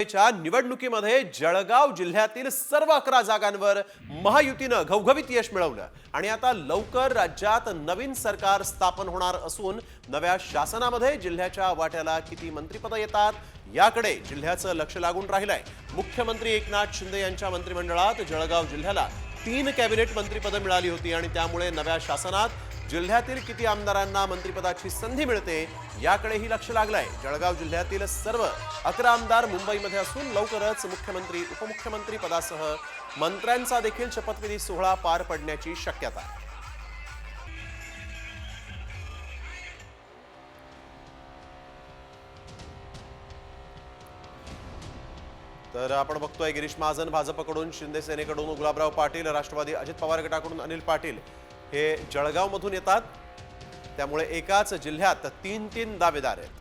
च्या निवडणुकीमध्ये जळगाव जिल्ह्यातील सर्व 11 जागांवर महायुतीनं घवघवीत यश मिळवलं आणि आता लवकर राज्यात नवीन सरकार स्थापन होणार असून नव्या शासनामध्ये जिल्ह्याच्या वाट्याला किती मंत्रिपद येतात याकडे जिल्ह्याचं लक्ष लागून राहिलंय। मुख्यमंत्री एकनाथ शिंदे यांच्या मंत्रिमंडळात जळगाव जिल्ह्याला 3 कॅबिनेट मंत्रिपदं मिळाली होती आणि त्यामुळे नव्या शासनात जिल्ह्यातील किती आमदारांना मंत्रिपदाची संधी मिळते याकडेही लक्ष लागलंय। जळगाव जिल्ह्यातील सर्व 11 आमदार मुंबईमध्ये असून लवकरच मुख्यमंत्री उपमुख्यमंत्री पदासह मंत्र्यांचा देखील शपथविधी सोहळा पार पडण्याची शक्यता आहे। तर आपण बघतोय गिरीश महाजन भाजपकडून, शिंदे सेनेकडून गुलाबराव पाटील, राष्ट्रवादी अजित पवार गटाकडून अनिल पाटील हे जळगाव मधून येतात। त्यामुळे एकाच जिल्ह्यात 3 दावेदार आहेत।